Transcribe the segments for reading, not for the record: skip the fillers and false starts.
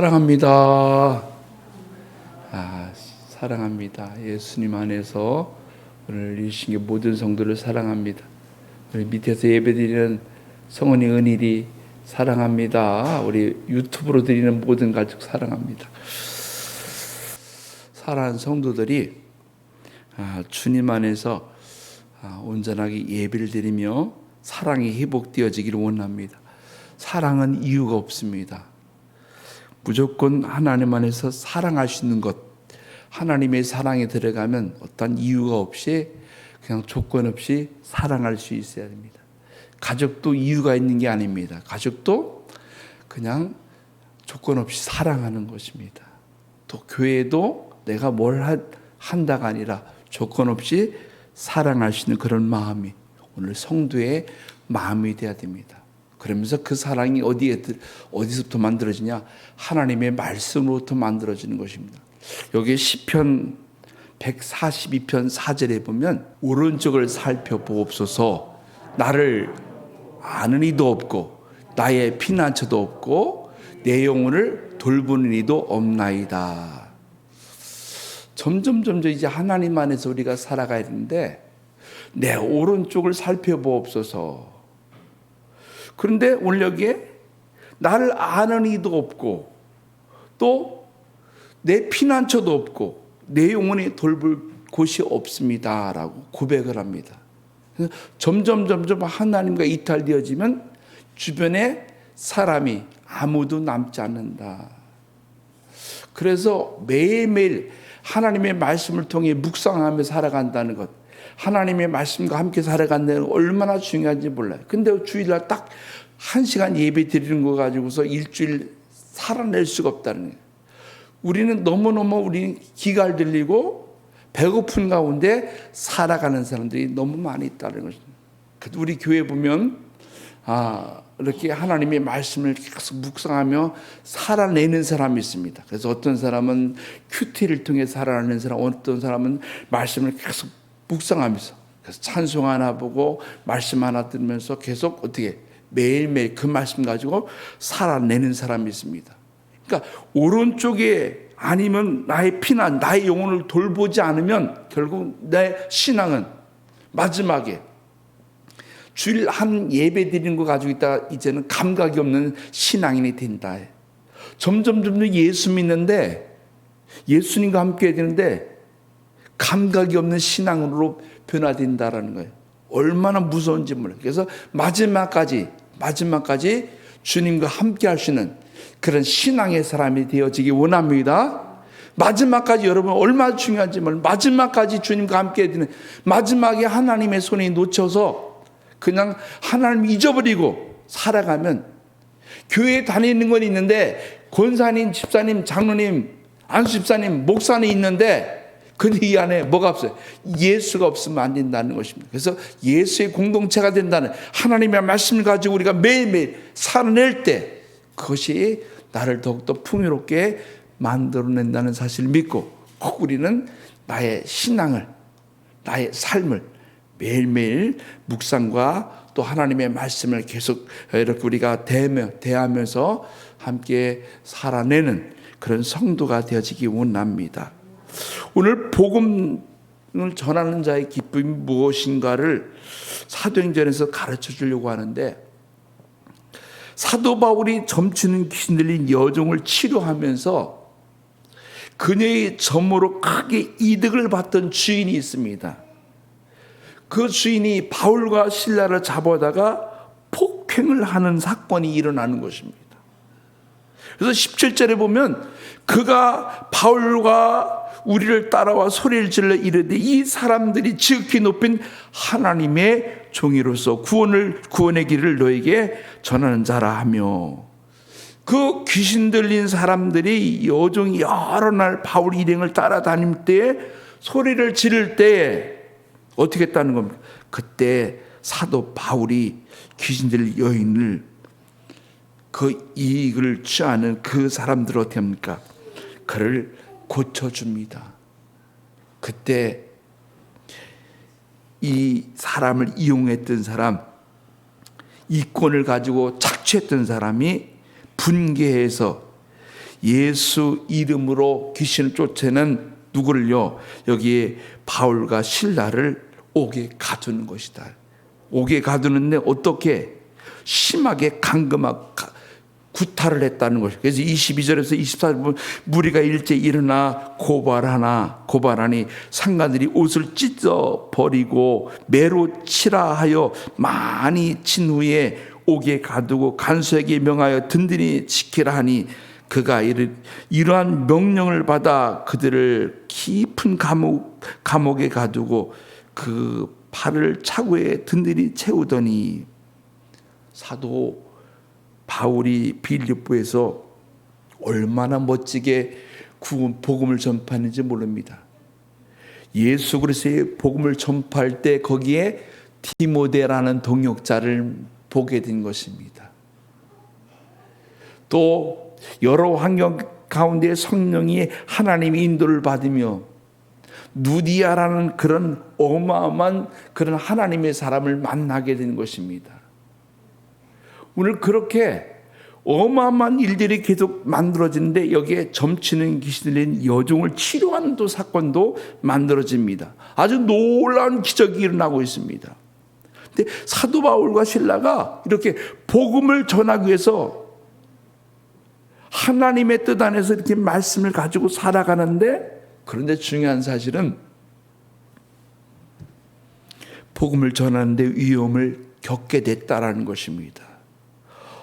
사랑합니다. 사랑합니다. 예수님 안에서 오늘 이신 모든 성도를 사랑합니다. 우리 밑에서 예배드리는 성은이 은일이 사랑합니다. 우리 유튜브로 드리는 모든 가족 사랑합니다. 사랑하는 성도들이 주님 안에서 온전하게 예배를 드리며 사랑이 회복되어지기를 원합니다. 사랑은 이유가 없습니다. 무조건 하나님 안에서 사랑할 수 있는 것, 하나님의 사랑에 들어가면 어떤 이유가 없이 그냥 조건 없이 사랑할 수 있어야 됩니다. 가족도 이유가 있는 게 아닙니다. 가족도 그냥 조건 없이 사랑하는 것입니다. 또 교회도 내가 뭘 한다가 아니라 조건 없이 사랑할 수 있는 그런 마음이 오늘 성도의 마음이 되어야 됩니다. 그러면서 그 사랑이 어디서부터 만들어지냐? 하나님의 말씀으로부터 만들어지는 것입니다. 여기 시편 142편 4절에 보면 오른쪽을 살펴보옵소서. 나를 아는 이도 없고 나의 피난처도 없고 내 영혼을 돌보는 이도 없나이다. 점점 이제 하나님 안에서 우리가 살아가야 되는데 내 오른쪽을 살펴보옵소서. 그런데 오늘 여기에 나를 아는 이도 없고 또 내 피난처도 없고 내 영혼이 돌볼 곳이 없습니다 라고 고백을 합니다. 점점 하나님과 이탈되어지면 주변에 사람이 아무도 남지 않는다. 그래서 매일매일 하나님의 말씀을 통해 묵상하며 살아간다는 것, 하나님의 말씀과 함께 살아간다는 것 얼마나 중요한지 몰라요. 근데 주일날 딱 1시간 예배 드리는 거 가지고서 일주일 살아낼 수가 없다는 거예요. 우리는 너무너무 우리 기갈 들리고 배고픈 가운데 살아가는 사람들이 너무 많이 있다는 것입니다. 우리 교회 보면 이렇게 하나님의 말씀을 계속 묵상하며 살아내는 사람이 있습니다. 그래서 어떤 사람은 큐티를 통해 살아내는 사람, 어떤 사람은 말씀을 계속 묵상하면서 그래서 찬송 하나 보고 말씀 하나 들으면서 계속 어떻게 매일매일 그 말씀 가지고 살아내는 사람이 있습니다. 그러니까 오른쪽에 아니면 나의 피난, 나의 영혼을 돌보지 않으면 결국 내 신앙은 마지막에 주일 한 예배 드리는 거 가지고 있다가 이제는 감각이 없는 신앙인이 된다. 점점 예수 믿는데 예수님과 함께 해야 되는데 감각이 없는 신앙으로 변화된다라는 거예요. 얼마나 무서운지 몰라요. 그래서 마지막까지 주님과 함께 할 수 있는 그런 신앙의 사람이 되어지기 원합니다. 마지막까지 여러분 얼마나 중요한지 몰라요. 마지막까지 주님과 함께 해야 되는, 마지막에 하나님의 손에 놓쳐서 그냥 하나님 잊어버리고 살아가면 교회에 다니는 건 있는데 권사님, 집사님, 장로님, 안수 집사님, 목사님 있는데 근데 이 안에 뭐가 없어요? 예수가 없으면 안 된다는 것입니다. 그래서 예수의 공동체가 된다는 하나님의 말씀을 가지고 우리가 매일매일 살아낼 때 그것이 나를 더욱더 풍요롭게 만들어낸다는 사실을 믿고 꼭 우리는 나의 신앙을, 나의 삶을 매일매일 묵상과 또 하나님의 말씀을 계속 이렇게 우리가 대하면서 함께 살아내는 그런 성도가 되어지기 원합니다. 오늘 복음을 전하는 자의 기쁨이 무엇인가를 사도행전에서 가르쳐 주려고 하는데 사도 바울이 점치는 귀신 들린 여종을 치료하면서 그녀의 점으로 크게 이득을 봤던 주인이 있습니다. 그 주인이 바울과 실라를 잡아다가 폭행을 하는 사건이 일어나는 것입니다. 그래서 17절에 보면 그가 바울과 우리를 따라와 소리를 질러 이르되 이 사람들이 지극히 높인 하나님의 종이로서 구원의 길을 너에게 전하는 자라 하며, 그 귀신 들린 사람들이 여종이 여러 날 바울 일행을 따라다닐 때 소리를 지를 때 어떻게 했다는 겁니까? 그때 사도 바울이 귀신 들린 여인을, 그 이익을 취하는 그 사람들을 어떻게 합니까? 그를 고쳐줍니다. 그때 이 사람을 이용했던 사람, 이권을 가지고 착취했던 사람이 분개해서 예수 이름으로 귀신을 쫓아내는 누구를요? 여기에 바울과 실라를 옥에 가두는 것이다. 옥에 가두는데 어떻게? 심하게 감금하고 구타를 했다는 것이죠. 그래서 22절에서 24절 보면 무리가 일제 일어나 고발하니 상관들이 옷을 찢어 버리고 매로 치라 하여 많이 친 후에 옥에 가두고 간수에게 명하여 든든히 지키라 하니 그가 이러한 명령을 받아 그들을 깊은 감옥에 가두고 그 발을 차고에 든든히 채우더니 사도 바울이 빌립보에서 얼마나 멋지게 복음을 전파하는지 모릅니다. 예수 그리스도의 복음을 전파할 때 거기에 디모데라는 동역자를 보게 된 것입니다. 또 여러 환경 가운데 성령이 하나님의 인도를 받으며 누디아라는 그런 어마어마한 그런 하나님의 사람을 만나게 된 것입니다. 오늘 그렇게 어마어마한 일들이 계속 만들어지는데 여기에 점치는 귀신들인 여종을 치료하는 또 사건도 만들어집니다. 아주 놀라운 기적이 일어나고 있습니다. 근데 사도 바울과 실라가 이렇게 복음을 전하기 위해서 하나님의 뜻 안에서 이렇게 말씀을 가지고 살아가는데, 그런데 중요한 사실은 복음을 전하는데 위험을 겪게 됐다라는 것입니다.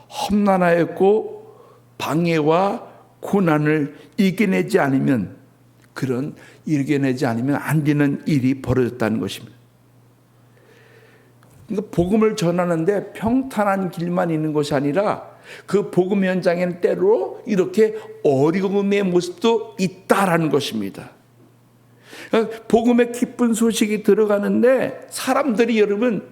험난하였고 방해와 고난을 이겨내지 않으면 안 되는 일이 벌어졌다는 것입니다. 그러니까 복음을 전하는데 평탄한 길만 있는 것이 아니라 그 복음 현장에는 때로 이렇게 어려움의 모습도 있다라는 것입니다. 복음의 기쁜 소식이 들어가는데 사람들이 여러분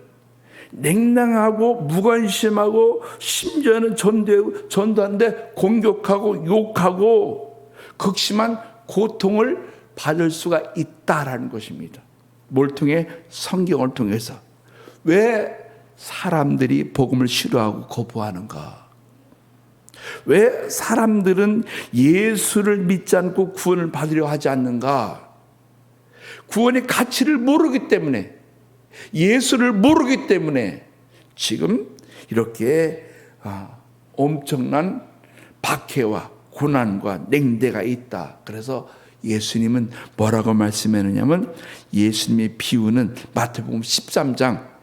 냉랭하고 무관심하고 심지어는 전도하는데 공격하고 욕하고 극심한 고통을 받을 수가 있다라는 것입니다. 뭘 통해? 성경을 통해서. 왜 사람들이 복음을 싫어하고 거부하는가? 왜 사람들은 예수를 믿지 않고 구원을 받으려 하지 않는가? 구원의 가치를 모르기 때문에, 예수를 모르기 때문에 지금 이렇게 엄청난 박해와 고난과 냉대가 있다. 그래서 예수님은 뭐라고 말씀했느냐면, 예수님의 비유는 마태복음 13장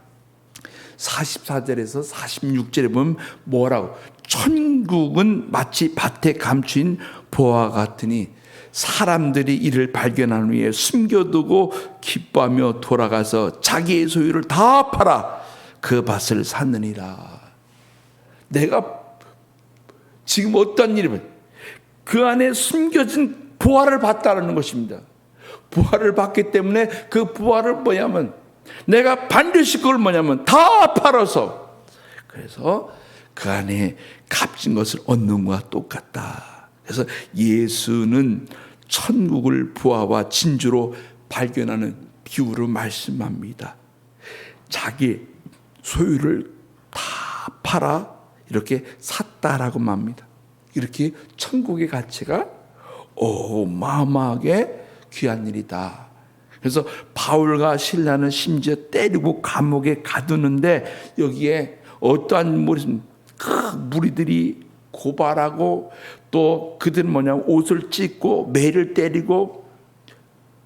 44절에서 46절에 보면 뭐라고? 천국은 마치 밭에 감추인 보화 같으니 사람들이 이를 발견한 후에 숨겨두고 기뻐하며 돌아가서 자기의 소유를 다 팔아 그 밭을 샀느니라. 내가 지금 어떤 일이면 그 안에 숨겨진 보화를 봤다는 것입니다. 보화를 봤기 때문에 그 보화를 뭐냐면 내가 반드시 그걸 뭐냐면 다 팔아서, 그래서 그 안에 값진 것을 얻는 것과 똑같다. 그래서 예수는 천국을 보화와 진주로 발견하는 비유로 말씀합니다. 자기 소유를 다 팔아 이렇게 샀다라고 말합니다. 이렇게 천국의 가치가 어마어마하게 귀한 일이다. 그래서 바울과 실라는 심지어 때리고 감옥에 가두는데 여기에 어떠한 무리들이 고발하고 또 그들은 뭐냐면 옷을 찢고 매를 때리고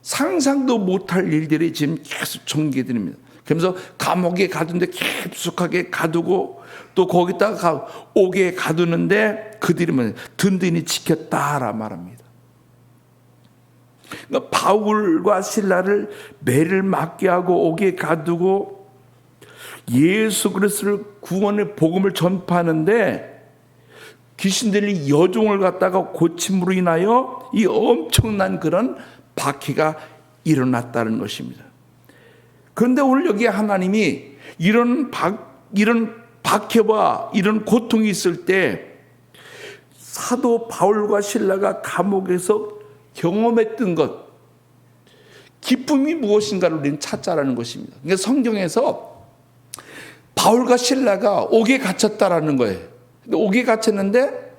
상상도 못할 일들이 지금 계속 전개됩니다. 그러면서 감옥에 가두는데 깊숙하게 가두고 또 거기다가 옥에 가두는데 그들이 든든히 지켰다라 말합니다. 그러니까 바울과 실라를 매를 맞게 하고 옥에 가두고 예수 그리스도를 구원의 복음을 전파하는데 귀신들이 여종을 갖다가 고침으로 인하여 이 엄청난 그런 박해가 일어났다는 것입니다. 그런데 오늘 여기 하나님이 이런 박해와 이런 고통이 있을 때 사도 바울과 실라가 감옥에서 경험했던 것, 기쁨이 무엇인가를 우리는 찾자라는 것입니다. 그러니까 성경에서 바울과 실라가 옥에 갇혔다라는 거예요. 근데 옥에 갇혔는데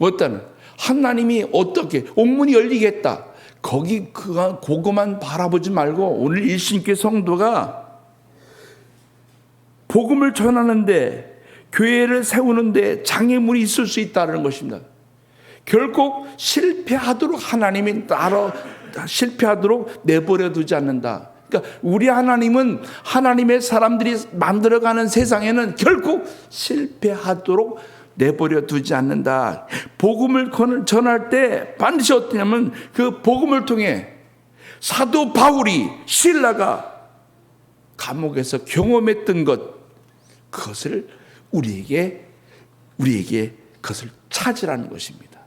어떠는 하나님이 어떻게 옥문이 열리겠다. 그거만 바라보지 말고 오늘 일신교 성도가 복음을 전하는데, 교회를 세우는데 장애물이 있을 수 있다는 것입니다. 결국 실패하도록 하나님이 실패하도록 내버려 두지 않는다. 그러니까 우리 하나님은 하나님의 사람들이 만들어가는 세상에는 결국 실패하도록 내버려 두지 않는다. 복음을 전할 때 반드시 어떠냐면 그 복음을 통해 사도 바울이 실라가 감옥에서 경험했던 그것을 우리에게 그것을 찾으라는 것입니다.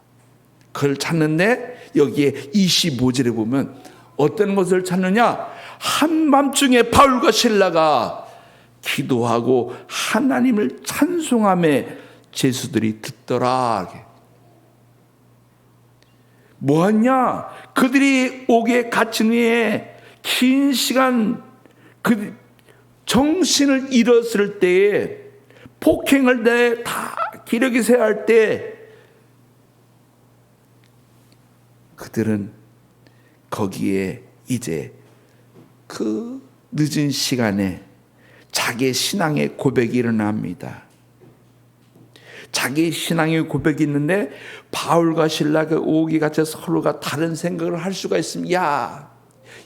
그걸 찾는데 여기에 25절에 보면 어떤 것을 찾느냐? 한밤중에 바울과 실라가 기도하고 하나님을 찬송하며 제수들이 듣더라. 뭐하냐? 그들이 옥에 갇힌 후에 긴 시간 정신을 잃었을 때에 폭행을 다 기력이 쇠할 때 그들은 거기에 이제 그 늦은 시간에 자기의 신앙의 고백이 일어납니다. 자기 신앙의 고백이 있는데 바울과 실라가 옥에 갇혀 서로가 다른 생각을 할 수가 있습니다. 야,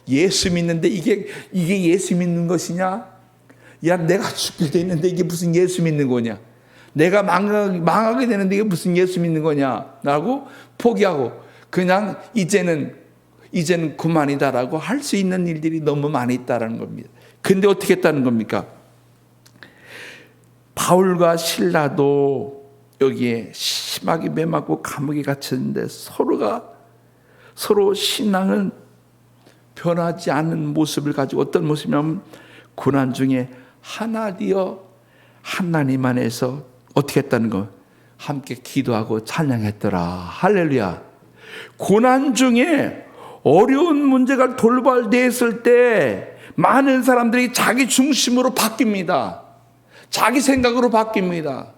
예수 믿는데 이게 예수 믿는 것이냐? 야, 내가 죽게 돼 있는데 이게 무슨 예수 믿는 거냐? 내가 망하게 되는데 이게 무슨 예수 믿는 거냐? 라고 포기하고 그냥 이제는 그만이다라고 할 수 있는 일들이 너무 많이 있다는 겁니다. 근데 어떻게 했다는 겁니까? 바울과 실라도 여기에 심하게 매맞고 감옥에 갇혔는데 서로 신앙은 변하지 않는 모습을 가지고 어떤 모습이냐면 고난 중에 하나 되어 하나님 안에서 어떻게 했다는 거? 함께 기도하고 찬양했더라. 할렐루야. 고난 중에 어려운 문제가 돌발되었을 때 많은 사람들이 자기 중심으로 바뀝니다. 자기 생각으로 바뀝니다.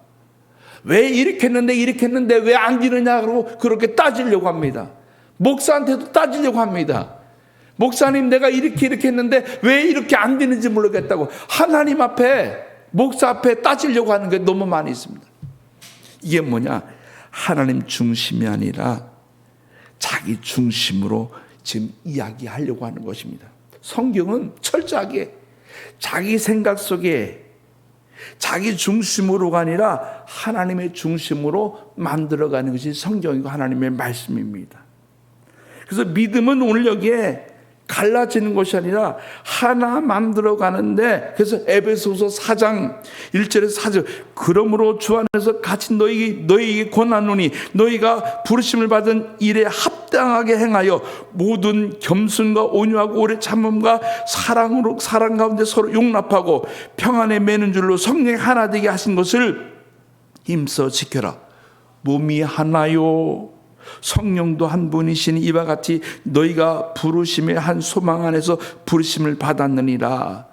왜 이렇게 했는데 왜 안 되느냐고 그렇게 따지려고 합니다. 목사한테도 따지려고 합니다. 목사님, 내가 이렇게 했는데 왜 이렇게 안 되는지 모르겠다고 하나님 앞에, 목사 앞에 따지려고 하는 게 너무 많이 있습니다. 이게 뭐냐? 하나님 중심이 아니라 자기 중심으로 지금 이야기하려고 하는 것입니다. 성경은 철저하게 자기 생각 속에 자기 중심으로가 아니라 하나님의 중심으로 만들어가는 것이 성경이고 하나님의 말씀입니다. 그래서 믿음은 오늘 여기에 갈라지는 것이 아니라 하나 만들어가는데, 그래서 에베소서 4장 1절에서 4절, 그러므로 주 안에서 같이 너희에게 권하노니 너희가 부르심을 받은 일에 합당하게 행하여 모든 겸손과 온유하고 오래 참음과 사랑 가운데 서로 용납하고 평안에 매는 줄로 성령 하나 되게 하신 것을 힘써 지켜라. 몸이 하나요, 성령도 한 분이시니 이와 같이 너희가 부르심의 한 소망 안에서 부르심을 받았느니라.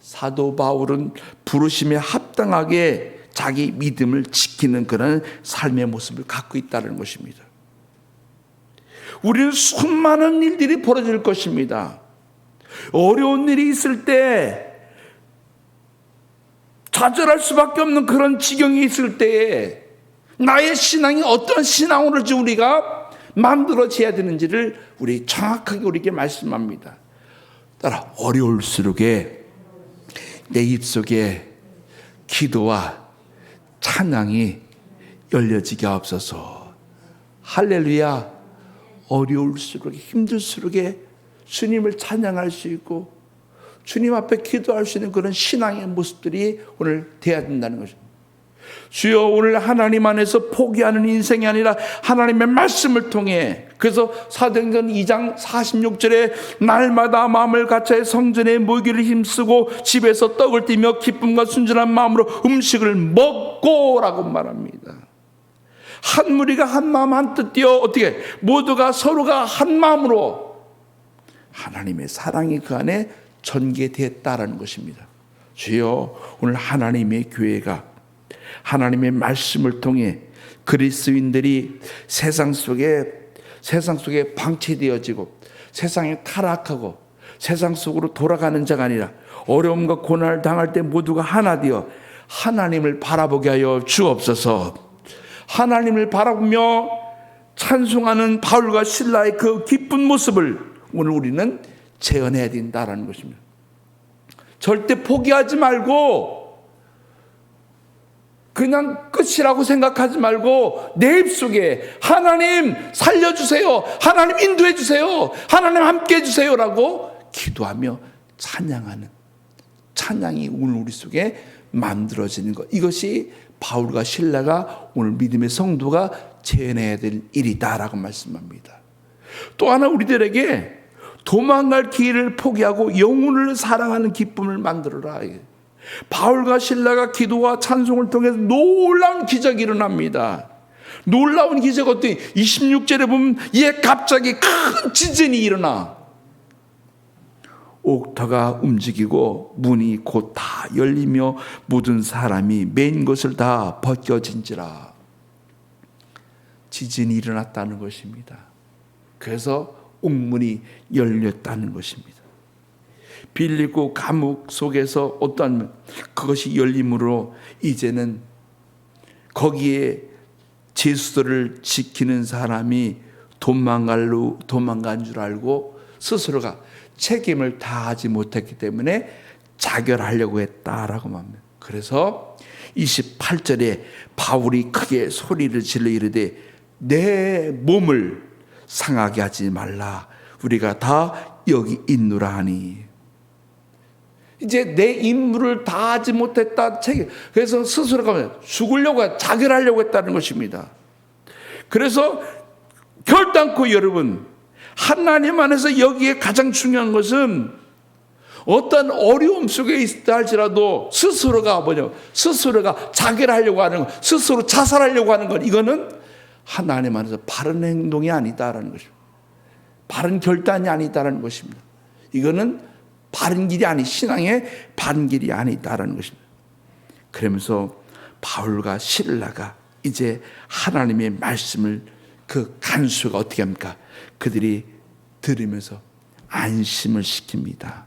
사도 바울은 부르심에 합당하게 자기 믿음을 지키는 그런 삶의 모습을 갖고 있다는 것입니다. 우리는 수많은 일들이 벌어질 것입니다. 어려운 일이 있을 때, 좌절할 수밖에 없는 그런 지경이 있을 때에 나의 신앙이 어떤 신앙으로 우리가 만들어져야 되는지를 우리 정확하게 우리에게 말씀합니다. 따라 어려울수록에 내 입속에 기도와 찬양이 열려지게 하옵소서. 할렐루야. 어려울수록 힘들수록에 주님을 찬양할 수 있고 주님 앞에 기도할 수 있는 그런 신앙의 모습들이 오늘 돼야 된다는 것입니다. 주여, 오늘 하나님 안에서 포기하는 인생이 아니라 하나님의 말씀을 통해, 그래서 사도행전 2장 46절에 날마다 마음을 같이 성전에 모이기를 힘쓰고 집에서 떡을 띠며 기쁨과 순전한 마음으로 음식을 먹고라고 말합니다. 한 무리가 한 마음 한 뜻 띄어 어떻게 모두가 서로가 한 마음으로 하나님의 사랑이 그 안에 전개됐다라는 것입니다. 주여, 오늘 하나님의 교회가 하나님의 말씀을 통해 그리스도인들이 세상 속에 방치되어지고 세상에 타락하고 세상 속으로 돌아가는 자가 아니라 어려움과 고난을 당할 때 모두가 하나 되어 하나님을 바라보게 하여 주옵소서. 하나님을 바라보며 찬송하는 바울과 실라의 그 기쁜 모습을 오늘 우리는 재현해야 된다는 것입니다. 절대 포기하지 말고 그냥 끝이라고 생각하지 말고 내 입속에 하나님 살려주세요, 하나님 인도해 주세요, 하나님 함께 해주세요 라고 기도하며 찬양하는 찬양이 오늘 우리 속에 만들어지는 것, 이것이 바울과 실라가 오늘 믿음의 성도가 재현해야 될 일이다라고 말씀합니다. 또 하나 우리들에게 도망갈 길을 포기하고 영혼을 사랑하는 기쁨을 만들어라. 바울과 실라가 기도와 찬송을 통해서 놀라운 기적이 일어납니다. 놀라운 기적 어떤 26절에 보면 갑자기 큰 지진이 일어나 옥터가 움직이고 문이 곧 다 열리며 모든 사람이 맨 것을 다 벗겨진지라. 지진이 일어났다는 것입니다. 그래서 옥문이 열렸다는 것입니다. 빌리고 감옥 속에서 어떠한 그것이 열림으로 이제는 거기에 제수도를 지키는 사람이 도망간 줄 알고 스스로가 책임을 다하지 못했기 때문에 자결하려고 했다라고 말합니다. 그래서 28절에 바울이 크게 소리를 질러 이르되 내 몸을 상하게 하지 말라. 우리가 다 여기 있노라 하니. 이제 내 임무를 다하지 못했다. 그래서 스스로가 죽으려고 자결하려고 했다는 것입니다. 그래서 결단코 여러분, 하나님 안에서 여기에 가장 중요한 것은 어떤 어려움 속에 있다 할지라도 스스로가 자결하려고 하는 것, 스스로 자살하려고 하는 것, 이거는 하나님 안에서 바른 행동이 아니다라는 것입니다. 바른 결단이 아니다라는 것입니다. 이거는 바른 길이 신앙의 바른 길이 아니다라는 것입니다. 그러면서 바울과 실라가 이제 하나님의 말씀을 그 간수가 어떻게 합니까? 그들이 들으면서 안심을 시킵니다.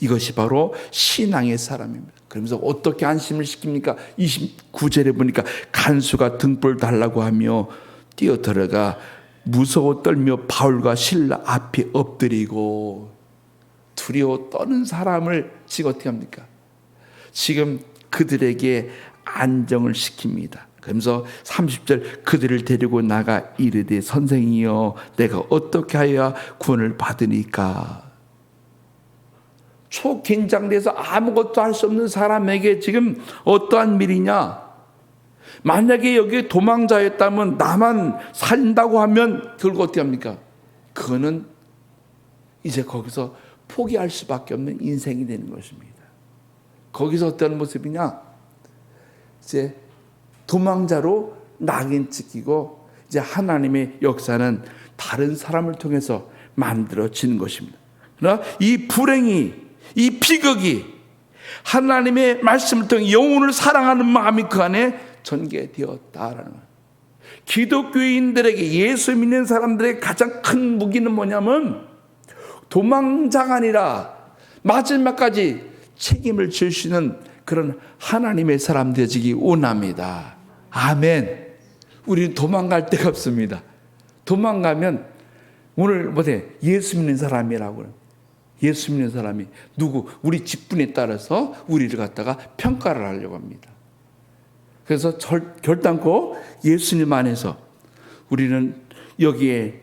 이것이 바로 신앙의 사람입니다. 그러면서 어떻게 안심을 시킵니까? 29절에 보니까 간수가 등불 달라고 하며 뛰어들어가 무서워 떨며 바울과 실라 앞에 엎드리고, 두려워 떠는 사람을 지금 어떻게 합니까? 지금 그들에게 안정을 시킵니다. 그러면서 30절 그들을 데리고 나가 이르되 선생이여 내가 어떻게 하여야 구원을 받으니까. 초긴장돼서 아무것도 할 수 없는 사람에게 지금 어떠한 일이냐? 만약에 여기 도망자였다면 나만 살린다고 하면 그걸 어떻게 합니까? 그거는 이제 거기서 포기할 수밖에 없는 인생이 되는 것입니다. 거기서 어떤 모습이냐? 이제 도망자로 낙인 찍히고 이제 하나님의 역사는 다른 사람을 통해서 만들어지는 것입니다. 그러나 이 불행이, 이 비극이 하나님의 말씀을 통해 영혼을 사랑하는 마음이 그 안에 전개되었다라는 거예요. 기독교인들에게, 예수 믿는 사람들의 가장 큰 무기는 뭐냐면 도망자가 아니라 마지막까지 책임을 질 수 있는 그런 하나님의 사람 되시기 원합니다. 아멘. 우리는 도망갈 데가 없습니다. 도망가면 오늘 예수 믿는 사람이라고, 예수 믿는 사람이 누구, 우리 직분에 따라서 우리를 갖다가 평가를 하려고 합니다. 그래서 결단코 예수님 안에서 우리는 여기에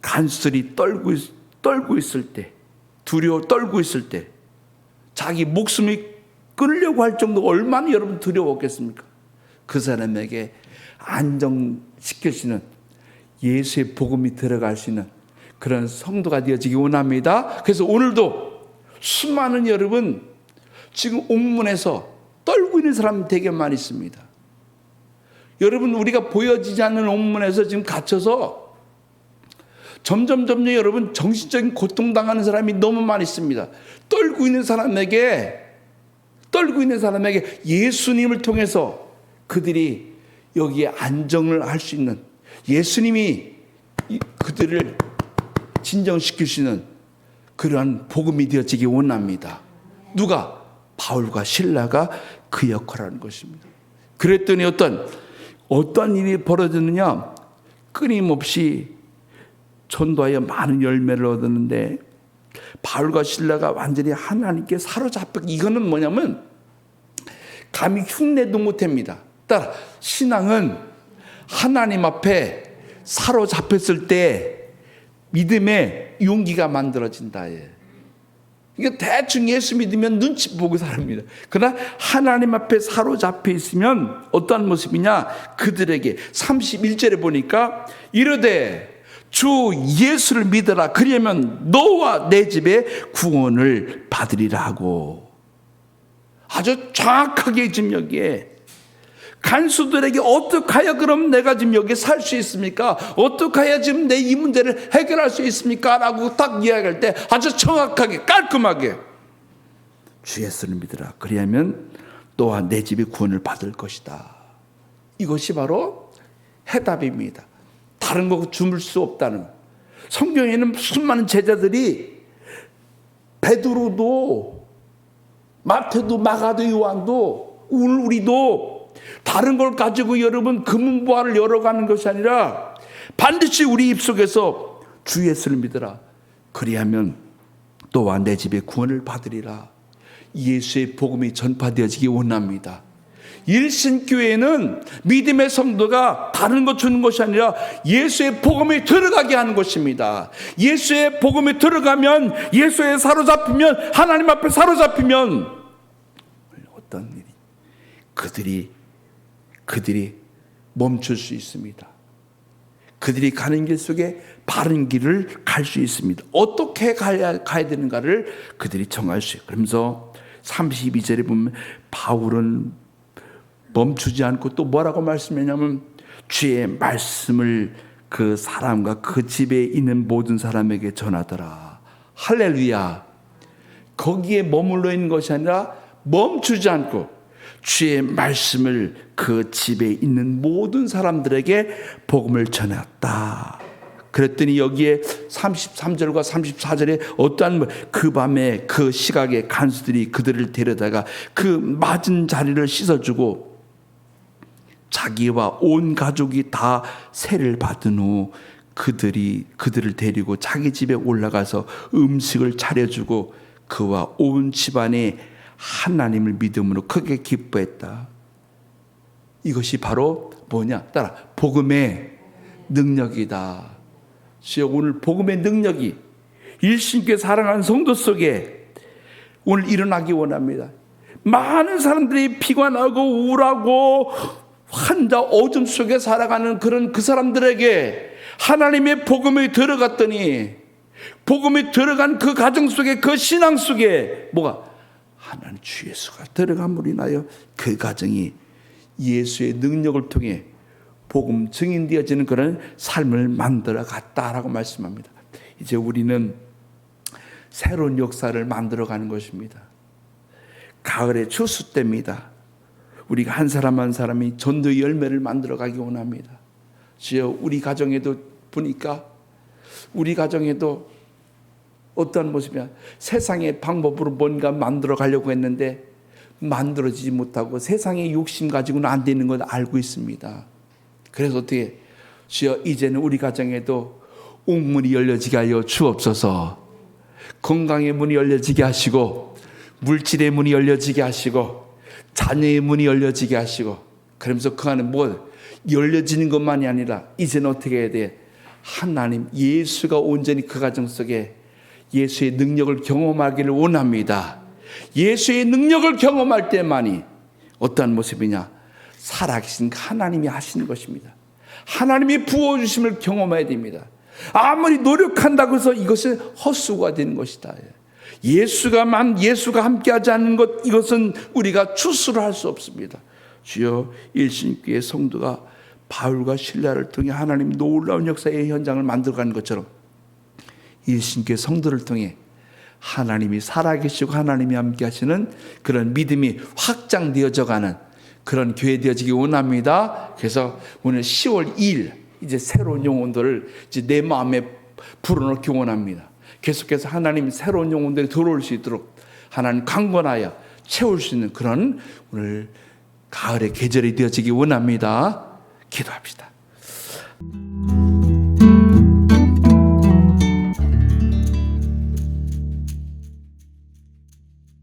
간절히 떨고 있을 때, 두려워 떨고 있을 때, 자기 목숨이 끊으려고 할 정도 얼마나 여러분 두려웠겠습니까? 그 사람에게 안정시켜주는 예수의 복음이 들어갈 수 있는 그런 성도가 되어지기 원합니다. 그래서 오늘도 수많은 여러분 지금 옥문에서 떨고 있는 사람 되게 많이 있습니다. 여러분, 우리가 보여지지 않는 옥문에서 지금 갇혀서 점점 여러분 정신적인 고통당하는 사람이 너무 많이 있습니다. 떨고 있는 사람에게 예수님을 통해서 그들이 여기에 안정을 할 수 있는, 예수님이 그들을 진정시킬 수 있는 그러한 복음이 되어지기 원합니다. 누가? 바울과 실라가 그 역할을 하는 것입니다. 그랬더니 어떤 일이 벌어졌느냐? 끊임없이 전도하여 많은 열매를 얻었는데 바울과 실라가 완전히 하나님께 사로잡혀, 이거는 뭐냐면 감히 흉내도 못합니다. 따라 신앙은 하나님 앞에 사로잡혔을 때 믿음의 용기가 만들어진다. 그러니까 대충 예수 믿으면 눈치 보고 삽니다. 그러나 하나님 앞에 사로잡혀 있으면 어떠한 모습이냐? 그들에게 31절에 보니까 이르되 주 예수를 믿어라. 그러면 너와 내 집에 구원을 받으리라 하고, 아주 정확하게 지금 여기에 간수들에게 어떻게 하여 그럼 내가 지금 여기 살 수 있습니까? 어떻게 해야 지금 내 이 문제를 해결할 수 있습니까? 라고 딱 이야기할 때 아주 정확하게 깔끔하게 주 예수를 믿으라. 그리하면 너와 내 집이 구원을 받을 것이다. 이것이 바로 해답입니다. 다른 거 주물 수 없다는. 성경에는 수많은 제자들이 베드로도 마태도 마가도 요한도 오늘 우리도 다른 걸 가지고 여러분 금은보화를 열어가는 것이 아니라 반드시 우리 입속에서 주 예수를 믿으라. 그리하면 너와 내 집에 구원을 받으리라. 예수의 복음이 전파되어지기 원합니다. 일신교회는 믿음의 성도가 다른 것 주는 것이 아니라 예수의 복음이 들어가게 하는 것입니다. 예수의 복음이 들어가면, 예수에 사로잡히면, 하나님 앞에 사로잡히면 어떤 일이 그들이 멈출 수 있습니다. 그들이 가는 길 속에 바른 길을 갈 수 있습니다. 어떻게 가야 되는가를 그들이 정할 수 있어요. 그러면서 32절에 보면 바울은 멈추지 않고 또 뭐라고 말씀하냐면 주의 말씀을 그 사람과 그 집에 있는 모든 사람에게 전하더라. 할렐루야. 거기에 머물러 있는 것이 아니라 멈추지 않고 주의 말씀을 그 집에 있는 모든 사람들에게 복음을 전했다. 그랬더니 여기에 33절과 34절에 어떠한 그 밤에 그 시각에 간수들이 그들을 데려다가 그 맞은 자리를 씻어주고 자기와 온 가족이 다 세를 받은 후 그들을 데리고 자기 집에 올라가서 음식을 차려주고 그와 온 집안이 하나님을 믿음으로 크게 기뻐했다. 이것이 바로 뭐냐? 따라 복음의 능력이다. 오늘 복음의 능력이 일신께 사랑하는 성도 속에 오늘 일어나기 원합니다. 많은 사람들이 피곤하고 우울하고 환자 어둠 속에 살아가는 그런 그 사람들에게 하나님의 복음이 들어갔더니, 복음이 들어간 그 가정 속에, 그 신앙 속에 뭐가? 하나님 주 예수가 들어감으로 인하여 그 가정이 예수의 능력을 통해 복음 증인되어지는 그런 삶을 만들어 갔다라고 말씀합니다. 이제 우리는 새로운 역사를 만들어가는 것입니다. 가을의 추수 때입니다. 우리가 한 사람 한 사람이 전도의 열매를 만들어가기 원합니다. 주여, 우리 가정에도 보니까 우리 가정에도 어떤 모습이야? 세상의 방법으로 뭔가 만들어 가려고 했는데 만들어지지 못하고 세상의 욕심 가지고는 안 되는 걸 알고 있습니다. 그래서 어떻게? 주여, 이제는 우리 가정에도 옥문이 열려지게 하여 주옵소서. 건강의 문이 열려지게 하시고, 물질의 문이 열려지게 하시고, 자녀의 문이 열려지게 하시고, 그러면서 그 안에 뭐 열려지는 것만이 아니라 이제는 어떻게 해야 돼? 하나님 예수가 온전히 그 가정 속에 예수의 능력을 경험하기를 원합니다. 예수의 능력을 경험할 때만이 어떠한 모습이냐? 살아계신 하나님이 하시는 것입니다. 하나님이 부어주심을 경험해야 됩니다. 아무리 노력한다고 해서 이것은 헛수고가 되는 것이다. 예수가 함께하지 않는 것, 이것은 우리가 추수를 할 수 없습니다. 주여, 일신교회 성도가 바울과 실라를 통해 하나님 놀라운 역사의 현장을 만들어가는 것처럼 일신교회 성도를 통해 하나님이 살아계시고 하나님이 함께 하시는 그런 믿음이 확장되어져 가는 그런 교회 되어지기 원합니다. 그래서 오늘 10월 2일 이제 새로운 영혼들을 이제 내 마음에 불어넣기 원합니다. 계속해서 하나님 새로운 영혼들이 들어올 수 있도록 하나님 강권하여 채울 수 있는 그런 오늘 가을의 계절이 되어지기 원합니다. 기도합시다.